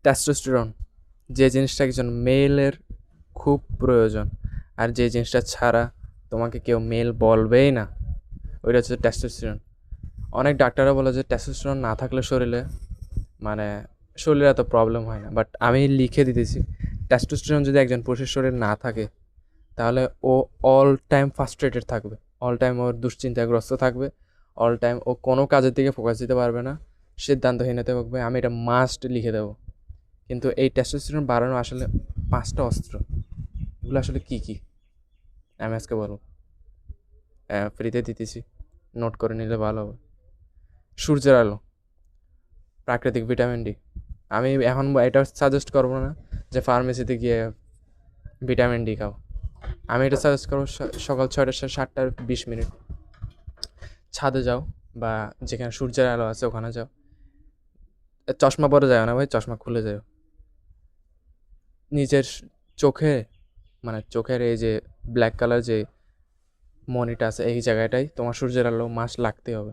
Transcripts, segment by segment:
Testosterone, যে জিনিসটা একজন মেলের খুব প্রয়োজন, আর যে জিনিসটা ছাড়া তোমাকে কেউ মেল বলবেই না, ওইটা হচ্ছে টেস্টোস্টেরন। অনেক ডাক্তাররা বলে যে টেস্টোস্টেরন না থাকলে শরীরে মানে শরীরে এত প্রবলেম হয় না, বাট আমি লিখে দিতেছি টেস্টোস্টেরন যদি একজন পুরুষের শরীরে না থাকে তাহলে ও অল টাইম ফ্রাস্ট্রেটেড থাকবে, অল টাইম ওর দুশ্চিন্তাগ্রস্ত থাকবে, অল টাইম ও কোনো কাজের দিকে ফোকাস দিতে পারবে না, সিদ্ধান্তহীনতা থাকবে। আমি এটা মাস্ট লিখে দেবো। কিন্তু এই টেস্টোস্টেরন বাড়ানো আসলে 5টা অস্ত্র, এগুলো আসলে কী কী আমি আজকে বলবো। ফ্রিতে দিতেছি, নোট করে নিলে ভালো হবে। সূর্যের আলো, প্রাকৃতিক ভিটামিন ডি। আমি এখন এটা সাজেস্ট করবো না যে ফার্মেসিতে গিয়ে ভিটামিন ডি খাও। আমি এটা সাজেস্ট করবো সকাল 6টা 7টা 20 মিনিট ছাদে যাও, বা যেখানে সূর্যের আলো আছে ওখানে যাও। চশমা পরে যাও না ভাই, চশমা খুলে যাও। নিজের চোখে চোখের এই যে ব্ল্যাক কালার যে মনিটা আছে এই জায়গাটাই তোমার সূর্যের আলো মাস্ট লাগতে হবে।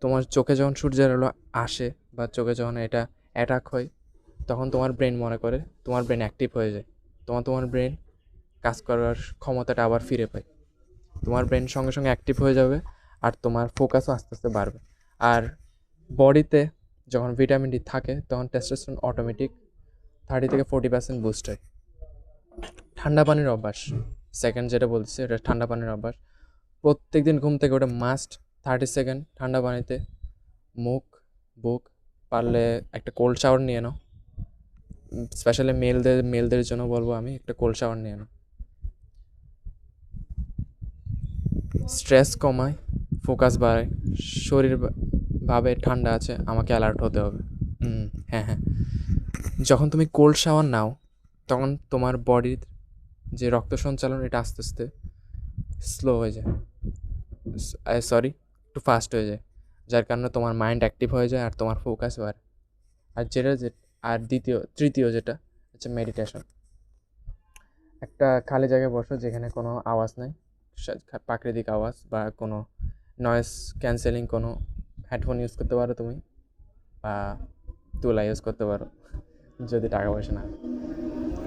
তোমার চোখে যখন সূর্যের আলো আসে বা চোখে যখন এটা অ্যাটাক হয়, তখন তোমার ব্রেন মনে করে, তোমার ব্রেন অ্যাক্টিভ হয়ে যায়, তোমার ব্রেন কাজ করার ক্ষমতাটা আবার ফিরে পায়। তোমার ব্রেন সঙ্গে সঙ্গে অ্যাক্টিভ হয়ে যাবে, আর তোমার ফোকাসও আস্তে আস্তে বাড়বে। আর বডিতে যখন ভিটামিন ডি থাকে তখন টেস্টোস্টেরন অটোমেটিক 30 থেকে 40% বুস্ট হয়। ঠান্ডা পানির অভ্যাস, সেকেন্ড যেটা বলছি এটা ঠান্ডা পানির অভ্যাস। প্রত্যেক দিন ঘুম থেকে ওটা মাস্ট 30 সেকেন্ড ঠান্ডা পানিতে মুখ, বুক, পারলে একটা কোল্ড শাওয়ার নিয়ে নাও। স্পেশালি মেলদের জন্য বলবো আমি, একটা কোল্ড শাওয়ার নিয়ে নাও। স্ট্রেস কমায়, ফোকাস বাড়ায়, শরীর ভাবে ঠান্ডা আছে, আমাকে অ্যালার্ট হতে হবে। হ্যাঁ হ্যাঁ, যখন তুমি কোল্ড শাওয়ার নাও তখন তোমার বডির যে রক্ত সঞ্চালন এটা আস্তে আস্তে স্লো হয়ে যায়, সরি একটু ফাস্ট হয়ে যায়, যার কারণে তোমার মাইন্ড অ্যাক্টিভ হয়ে যায় আর তোমার ফোকাস বাড়ে। আর আর তৃতীয় যেটা হচ্ছে মেডিটেশন। একটা খালি জায়গায় বসো যেখানে কোনো আওয়াজ নেই, প্রাকৃতিক আওয়াজ বা কোনো নয়েজ ক্যান্সেলিং কোনো হেডফোন ইউজ করতে পারো তুমি, বা তুলা ইউজ করতে পারো যদি টাকা পয়সা না।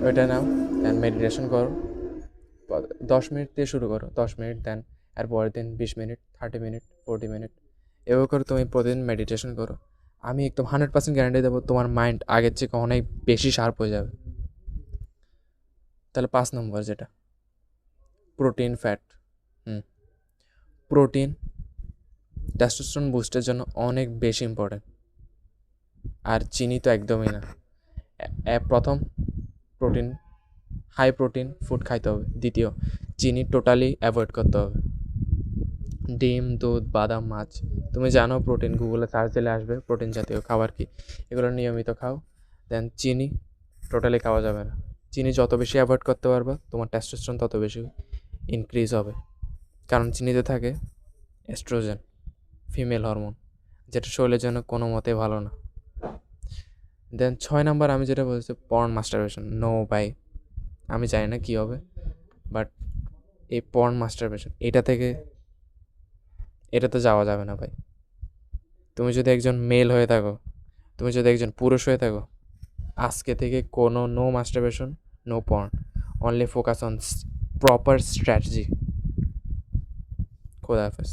ওইটা নাও, দেন মেডিটেশন করো। 10 মিনিট দিয়ে শুরু করো, 10 মিনিট, দেন আর পরের দিন 20 মিনিট, 30 মিনিট, 40 মিনিট, এভাবে করে তুমি প্রতিদিন মেডিটেশন করো। আমি একদম 100% গ্যারান্টি দেবো তোমার মাইন্ড আগের থেকে অনেক বেশি শার্প হয়ে যাবে। তাহলে 5 নম্বর যেটা, প্রোটিন ফ্যাট। প্রোটিন টেস্টোস্টেরন বুস্টের জন্য অনেক বেশি ইম্পর্টেন্ট, আর চিনি তো একদমই না। প্রথম, প্রোটিন, হাই প্রোটিন ফুড খাইতে হবে। দ্বিতীয়, চিনি টোটালি অ্যাভয়েড করতে হবে। ডিম, দুধ, বাদাম, মাছ, তুমি জানো প্রোটিন, গুগলে সার্চ দিলে আসবে প্রোটিন জাতীয় খাবার কি, এগুলো নিয়মিত খাও। দেন চিনি টোটালি খাওয়া যাবে না। চিনি যত বেশি অ্যাভয়েড করতে পারবে তোমার টেস্টোস্টেরন তত বেশি ইনক্রিজ হবে, কারণ চিনিতে থাকে এস্ট্রোজেন, ফিমেল হরমোন, যেটা শরীরের জন্য কোনো মতে ভালো না। দেন 6 নম্বর আমি যেটা বলছি, পর্ন মাস্টারবেশন। নো বাই, আমি জানি না কী হবে, বাট এই পর্ন মাস্টারবেশন এটাতে যাওয়া যাবে না ভাই। তুমি যদি একজন মেল হয়ে থাকো, তুমি যদি একজন পুরুষ হয়ে থাকো, আজকে থেকে কোনো no masturbation, no porn, only focus on proper strategy. খোদা হাফেজ।